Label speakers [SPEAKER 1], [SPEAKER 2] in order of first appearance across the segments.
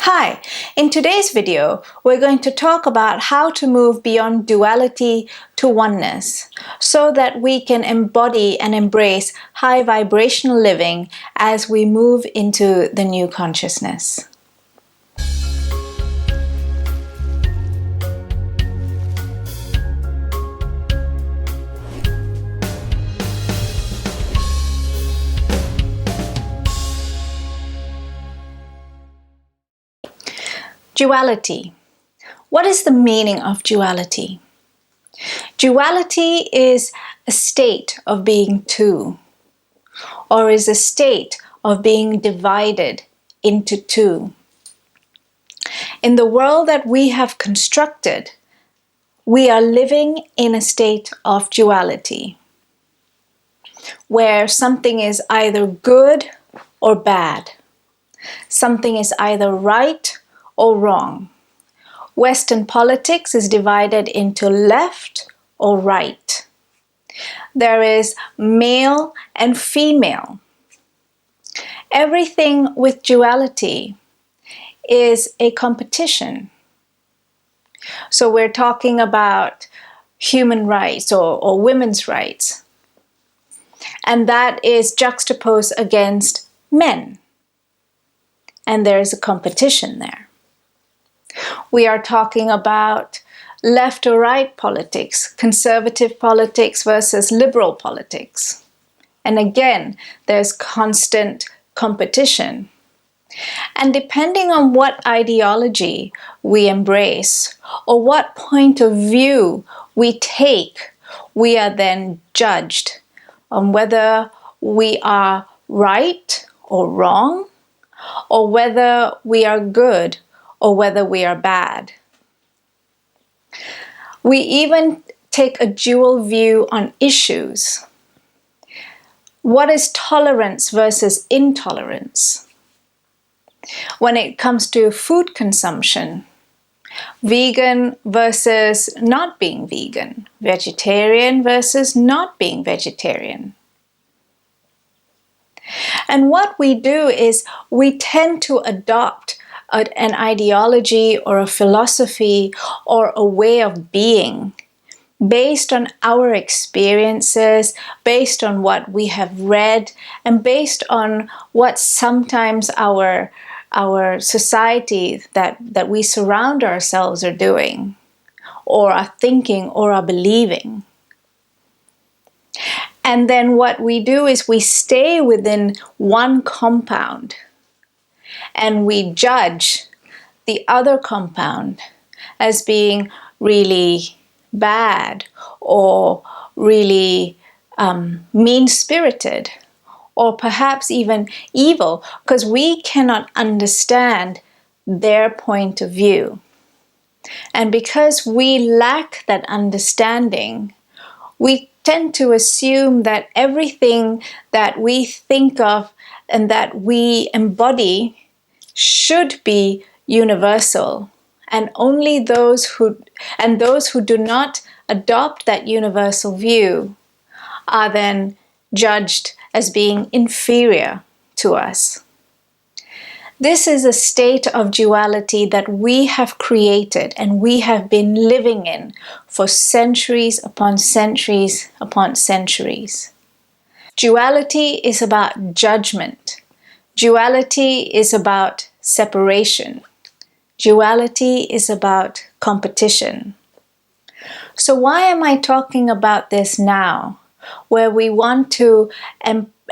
[SPEAKER 1] Hi, in today's video, we're going to talk about how to move beyond duality to oneness so that we can embody and embrace high vibrational living as we move into the new consciousness. Duality. What is the meaning of duality? Duality is a state of being two, or is a state of being divided into two. In the world that we have constructed, we are living in a state of duality, where something is either good or bad. Something is either right or wrong. Western politics is divided into left or right. There is male and female. Everything with duality is a competition. So we're talking about human rights or women's rights. And that is juxtaposed against men. And there is a competition there. We are talking about left or right politics, conservative politics versus liberal politics. And again, there's constant competition. And depending on what ideology we embrace or what point of view we take, we are then judged on whether we are right or wrong, or whether we are good or whether we are bad. We even take a dual view on issues. What is tolerance versus intolerance? When it comes to food consumption, vegan versus not being vegan, vegetarian versus not being vegetarian. And what we do is we tend to adopt an ideology or a philosophy or a way of being based on our experiences, based on what we have read, and based on what sometimes our society that we surround ourselves are doing, or are thinking, or are believing. And then what we do is we stay within one compound and we judge the other compound as being really bad or really mean-spirited or perhaps even evil, because we cannot understand their point of view. And because we lack that understanding, we tend to assume that everything that we think of and that we embody should be universal, and only those who do not adopt that universal view are then judged as being inferior to us. This is a state of duality that we have created and we have been living in for centuries upon centuries upon centuries. Duality is about judgment. Duality is about separation. Duality is about competition. So why am I talking about this now, where we want to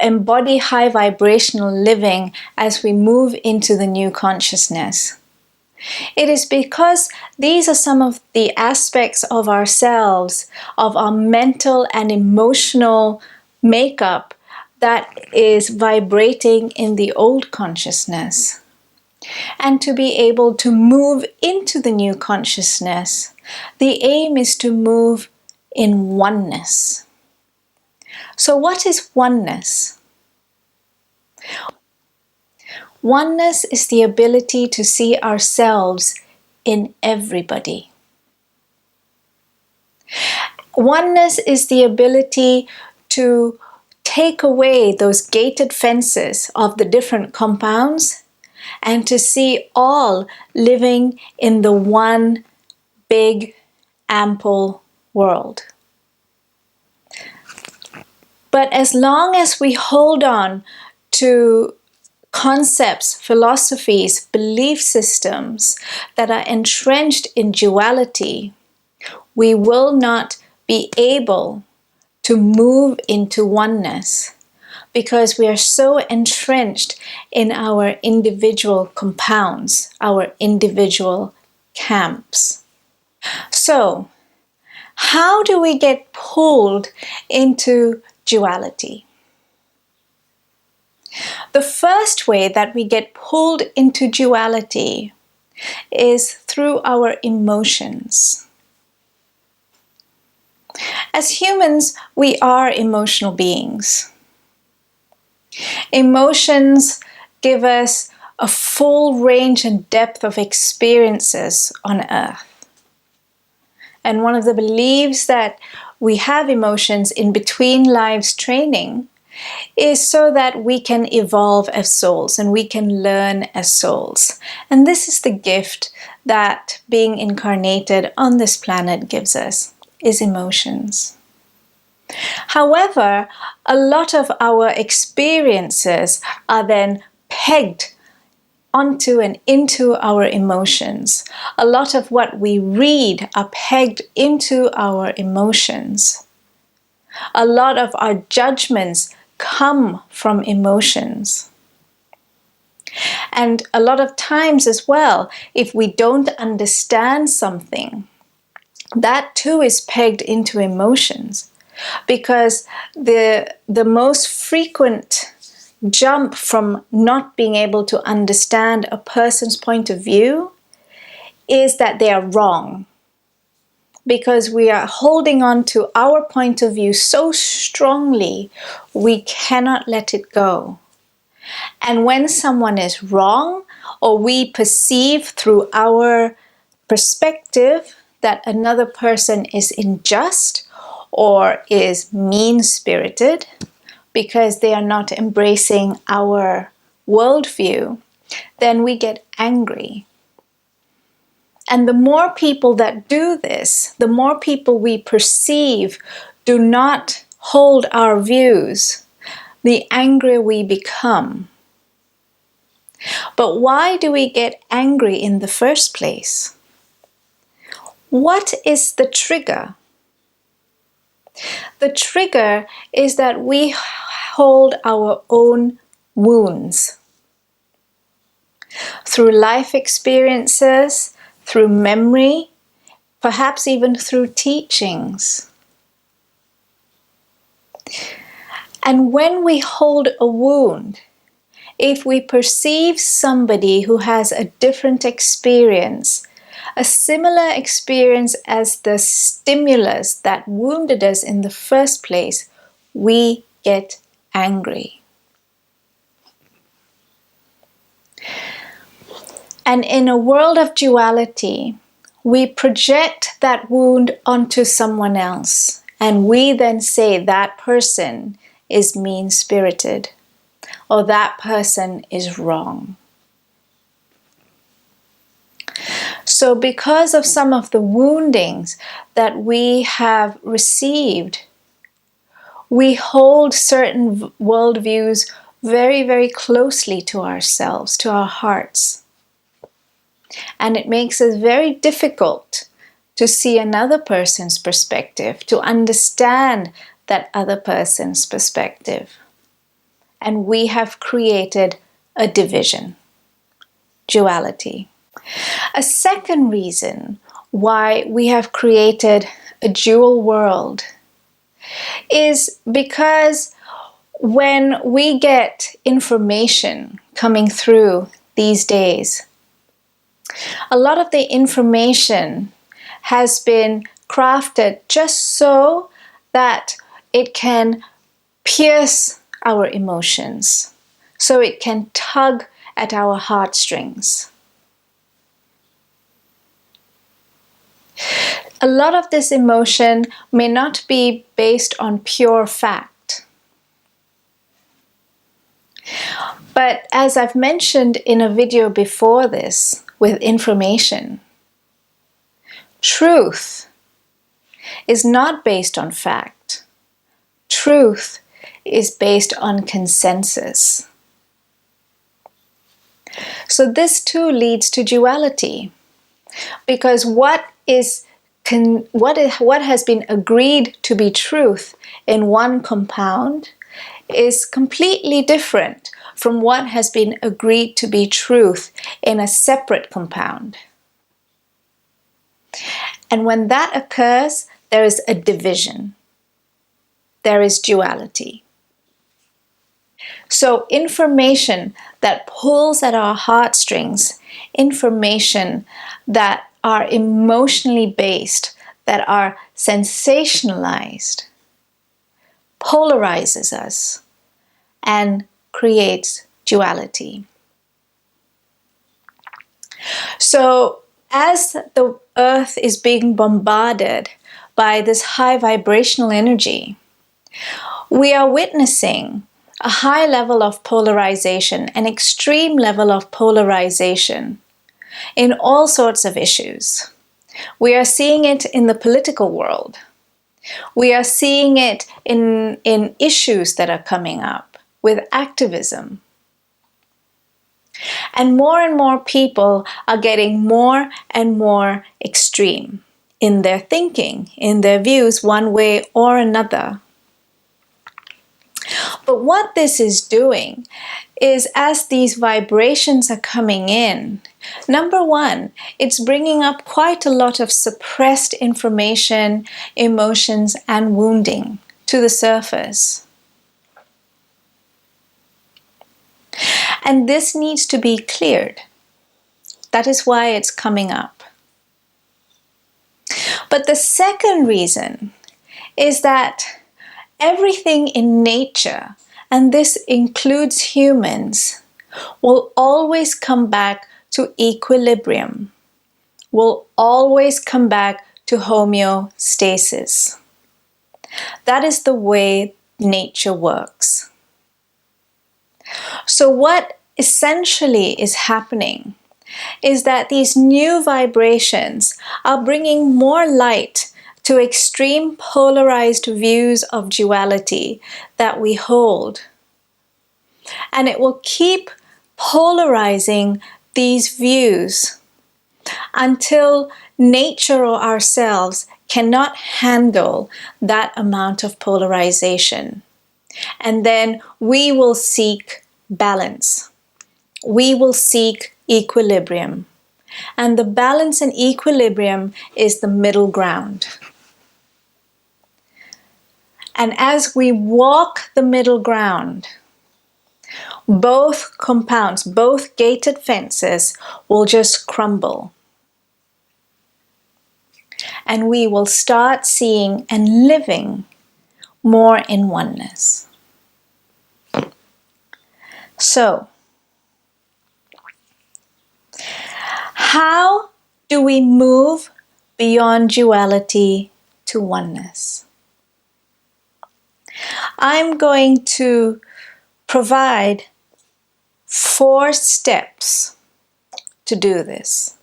[SPEAKER 1] embody high vibrational living as we move into the new consciousness? It is because these are some of the aspects of ourselves, of our mental and emotional makeup that is vibrating in the old consciousness. And to be able to move into the new consciousness, the aim is to move in oneness. So what is oneness? Oneness is the ability to see ourselves in everybody. Oneness is the ability to take away those gated fences of the different compounds and to see all living in the one big, ample world. But as long as we hold on to concepts, philosophies, belief systems that are entrenched in duality, we will not be able to move into oneness because we are so entrenched in our individual compounds, our individual camps. So, how do we get pulled into duality? The first way that we get pulled into duality is through our emotions. As humans, we are emotional beings. Emotions give us a full range and depth of experiences on earth. And one of the beliefs that we have emotions in between lives training is so that we can evolve as souls and we can learn as souls. And this is the gift that being incarnated on this planet gives us, is emotions. However, a lot of our experiences are then pegged onto and into our emotions. A lot of what we read are pegged into our emotions. A lot of our judgments come from emotions. And a lot of times as well, if we don't understand something, that too is pegged into emotions. Because the most frequent jump from not being able to understand a person's point of view is that they are wrong. Because we are holding on to our point of view so strongly, we cannot let it go. And when someone is wrong, or we perceive through our perspective that another person is unjust or is mean-spirited because they are not embracing our worldview, then we get angry. And the more people that do this, the more people we perceive do not hold our views, the angrier we become. But why do we get angry in the first place? What is the trigger? The trigger is that we hold our own wounds through life experiences, through memory, perhaps even through teachings. And when we hold a wound, if we perceive somebody who has a different experience, a similar experience as the stimulus that wounded us in the first place, we get angry. And in a world of duality, we project that wound onto someone else, and we then say that person is mean-spirited, or that person is wrong. So because of some of the woundings that we have received, we hold certain worldviews very, very closely to ourselves, to our hearts. And it makes it very difficult to see another person's perspective, to understand that other person's perspective. And we have created a division, duality. A second reason why we have created a dual world is because when we get information coming through these days, a lot of the information has been crafted just so that it can pierce our emotions, so it can tug at our heartstrings. A lot of this emotion may not be based on pure fact, But as I've mentioned in a video before this with information, truth is not based on fact. Truth is based on consensus. So this too leads to duality, because what has been agreed to be truth in one compound is completely different from what has been agreed to be truth in a separate compound. And when that occurs, there is a division. There is duality. So information that pulls at our heartstrings, information that are emotionally based, that are sensationalized, polarizes us and creates duality. So as the earth is being bombarded by this high vibrational energy, we are witnessing a high level of polarization, an extreme level of polarization in all sorts of issues. We are seeing it in the political world. We are seeing it in issues that are coming up with activism. And more people are getting more and more extreme in their thinking, in their views, one way or another. But what this is doing is, as these vibrations are coming in, number one, it's bringing up quite a lot of suppressed information, emotions, and wounding to the surface. And this needs to be cleared. That is why it's coming up. But the second reason is that everything in nature, and this includes humans, will always come back to equilibrium, will always come back to homeostasis. That is the way nature works. So what essentially is happening is that these new vibrations are bringing more light to extreme polarized views of duality that we hold. And it will keep polarizing these views until nature or ourselves cannot handle that amount of polarization. And then we will seek balance. We will seek equilibrium. And the balance and equilibrium is the middle ground. And as we walk the middle ground, both compounds, both gated fences will just crumble. And we will start seeing and living more in oneness. So, how do we move beyond duality to oneness? I'm going to provide 4 steps to do this.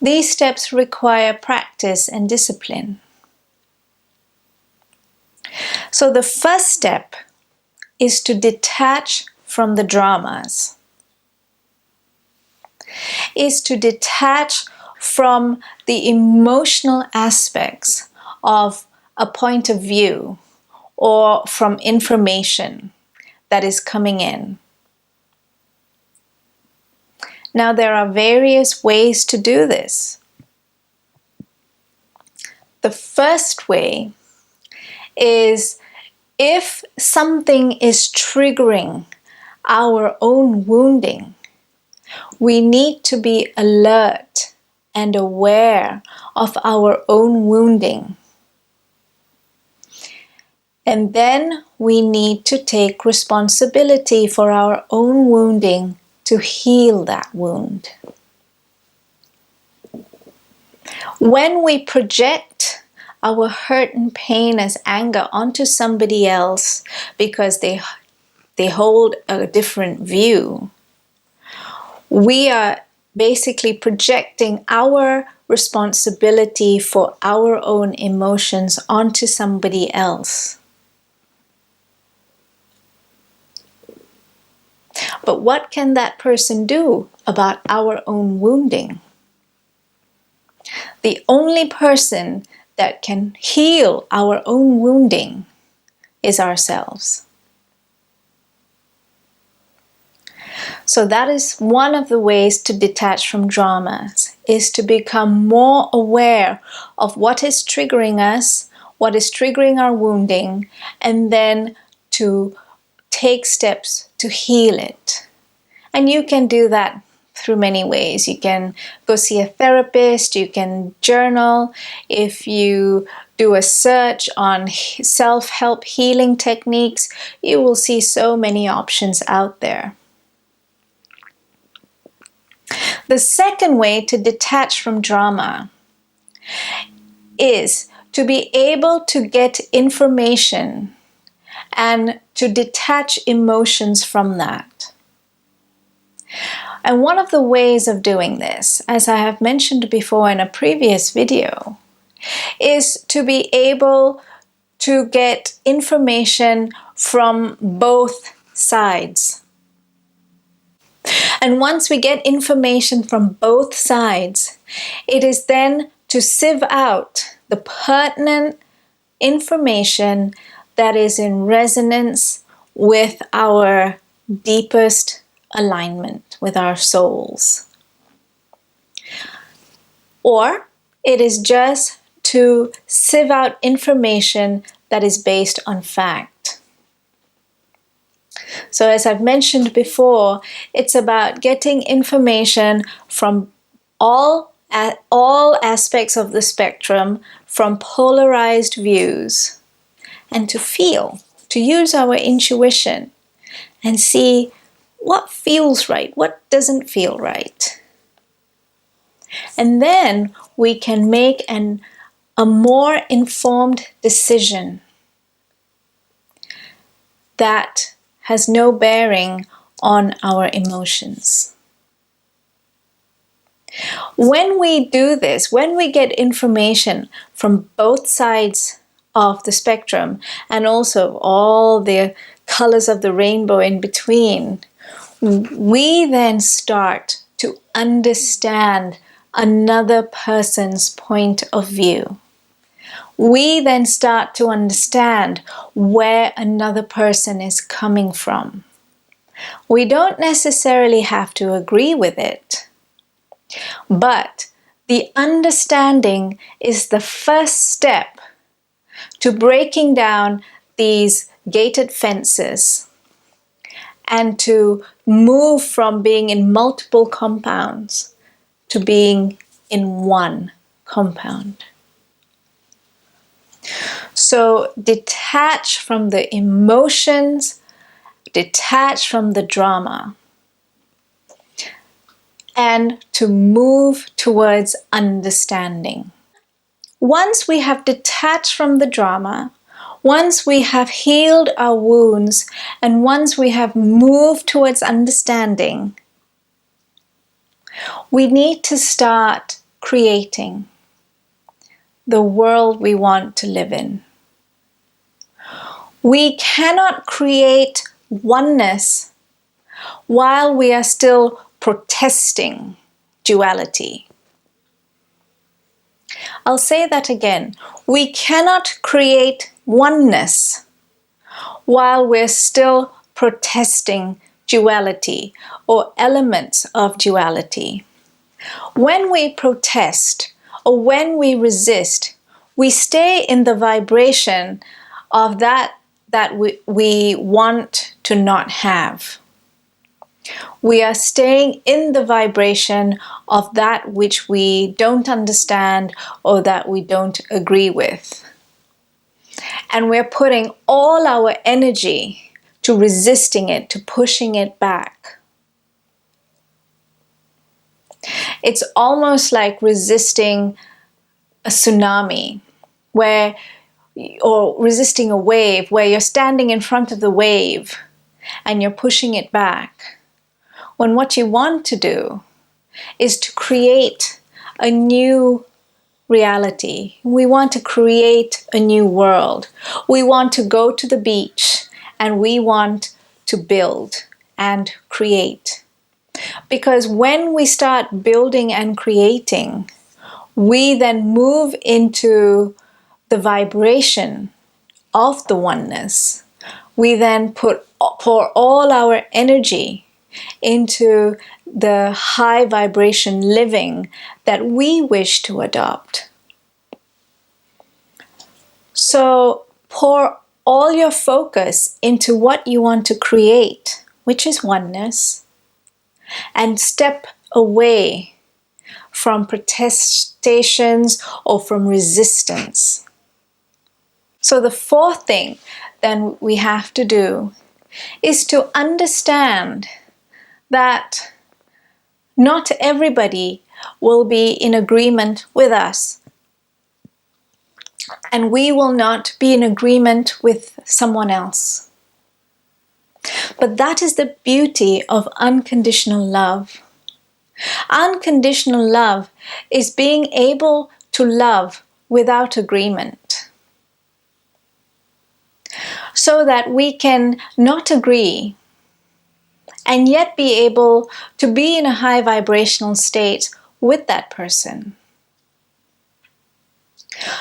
[SPEAKER 1] These steps require practice and discipline. So the first step is to detach from the dramas, is to detach from the emotional aspects of a point of view or from information that is coming in. Now, there are various ways to do this. The first way is, if something is triggering our own wounding, we need to be alert and aware of our own wounding. And then we need to take responsibility for our own wounding to heal that wound. When we project our hurt and pain as anger onto somebody else because they they hold a different view, we are basically projecting our responsibility for our own emotions onto somebody else. But what can that person do about our own wounding? The only person that can heal our own wounding is ourselves. So that is one of the ways to detach from dramas, is to become more aware of what is triggering us, what is triggering our wounding, and then to take steps to heal it. And you can do that through many ways. You can go see a therapist, you can journal. If you do a search on self-help healing techniques, you will see so many options out there. The second way to detach from drama is to be able to get information and to detach emotions from that. And one of the ways of doing this, as I have mentioned before in a previous video, is to be able to get information from both sides. And once we get information from both sides, it is then to sieve out the pertinent information that is in resonance with our deepest alignment, with our souls. Or it is just to sieve out information that is based on fact. So as I've mentioned before, it's about getting information from all aspects of the spectrum, from polarized views, and to use our intuition and see what feels right, what doesn't feel right. And then we can make a more informed decision that has no bearing on our emotions. When we do this, when we get information from both sides of the spectrum and also all the colors of the rainbow in between, we then start to understand another person's point of view. We then start to understand where another person is coming from. We don't necessarily have to agree with it, but the understanding is the first step to breaking down these gated fences and to move from being in multiple compounds to being in one compound. So detach from the emotions, detach from the drama, and to move towards understanding. Once we have detached from the drama, once we have healed our wounds, and once we have moved towards understanding, we need to start creating the world we want to live in. We cannot create oneness while we are still protesting duality. I'll say that again. We cannot create oneness while we're still protesting duality or elements of duality. When we protest or when we resist, we stay in the vibration of that we want to not have. We are staying in the vibration of that which we don't understand or that we don't agree with. And we're putting all our energy to resisting it, to pushing it back. It's almost like resisting a tsunami, or resisting a wave, where you're standing in front of the wave and you're pushing it back, when what you want to do is to create a new reality. We want to create a new world. We want to go to the beach and we want to build and create. Because when we start building and creating, we then move into the vibration of the oneness. We then pour all our energy into the high vibration living that we wish to adopt. So pour all your focus into what you want to create, which is oneness, and step away from protestations or from resistance. So the fourth thing then we have to do is to understand that not everybody will be in agreement with us. And we will not be in agreement with someone else. But that is the beauty of unconditional love. Unconditional love is being able to love without agreement. So that we can not agree and yet be able to be in a high vibrational state with that person.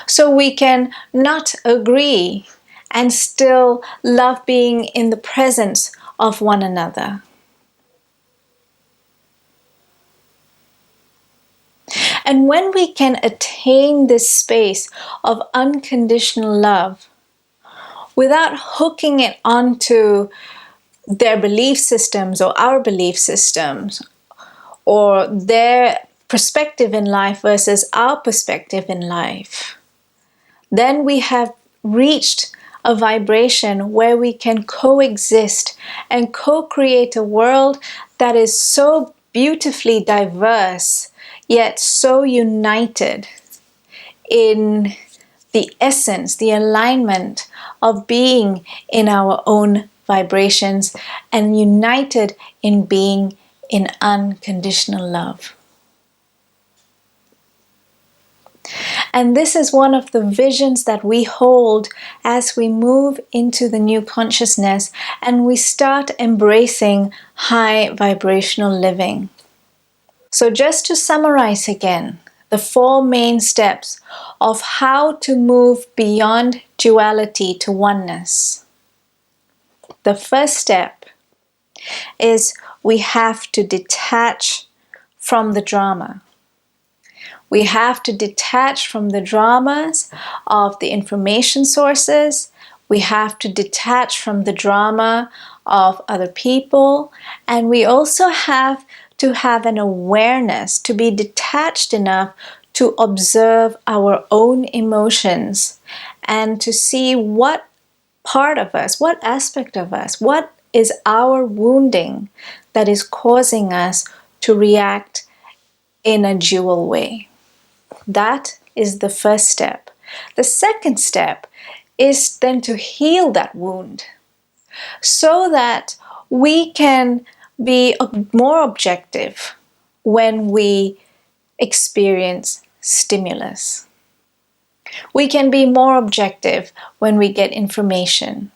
[SPEAKER 1] So we can not agree and still love being in the presence of one another. And when we can attain this space of unconditional love without hooking it onto their belief systems or our belief systems, or their perspective in life versus our perspective in life, then we have reached a vibration where we can coexist and co-create a world that is so beautifully diverse, yet so united in the essence, the alignment of being in our own vibrations and united in being in unconditional love. And this is one of the visions that we hold as we move into the new consciousness and we start embracing high vibrational living. So just to summarize again, the four main steps of how to move beyond duality to oneness. The first step is we have to detach from the drama. We have to detach from the dramas of the information sources. We have to detach from the drama of other people. And we also have to have an awareness, to be detached enough to observe our own emotions and to see what part of us, what aspect of us, what is our wounding that is causing us to react in a dual way. That is the first step. The second step is then to heal that wound so that we can be more objective when we experience stimulus. We can be more objective when we get information.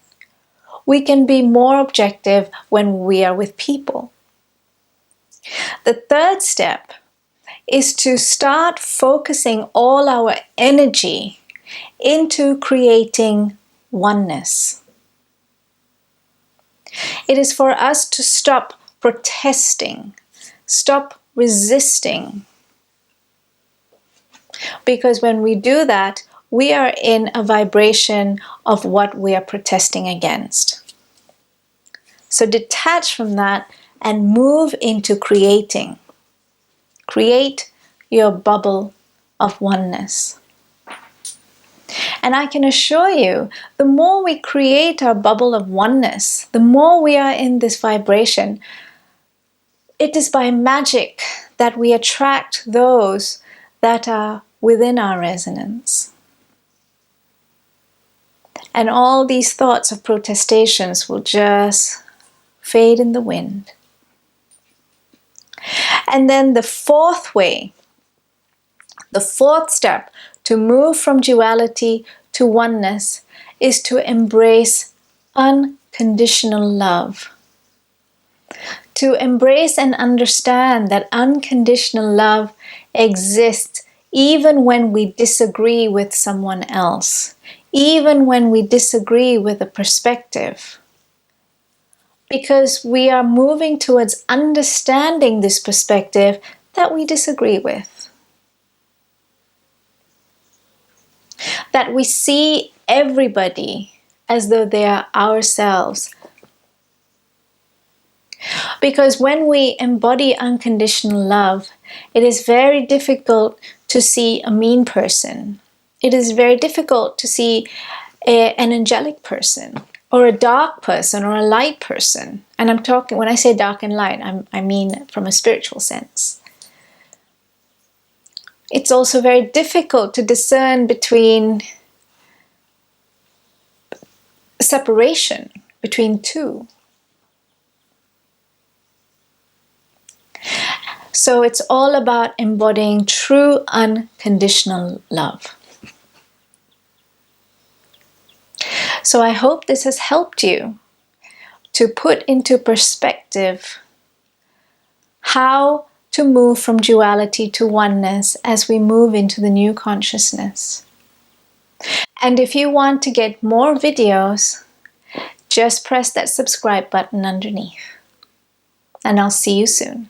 [SPEAKER 1] We can be more objective when we are with people. The third step is to start focusing all our energy into creating oneness. It is for us to stop protesting, stop resisting. Because when we do that, we are in a vibration of what we are protesting against. So detach from that and move into creating. Create your bubble of oneness. And I can assure you, the more we create our bubble of oneness, the more we are in this vibration, it is by magic that we attract those that are within our resonance. And all these thoughts of protestations will just fade in the wind. And then the fourth way, the fourth step to move from duality to oneness is to embrace unconditional love. To embrace and understand that unconditional love exists even when we disagree with someone else, even when we disagree with a perspective. Because we are moving towards understanding this perspective that we disagree with. That we see everybody as though they are ourselves. Because when we embody unconditional love, it is very difficult to see a mean person. It is very difficult to see an angelic person, or a dark person, or a light person. And I'm talking, when I say dark and light, I mean from a spiritual sense. It's also very difficult to discern between separation between two. So it's all about embodying true unconditional love. So I hope this has helped you to put into perspective how to move from duality to oneness as we move into the new consciousness. And if you want to get more videos, just press that subscribe button underneath. And I'll see you soon.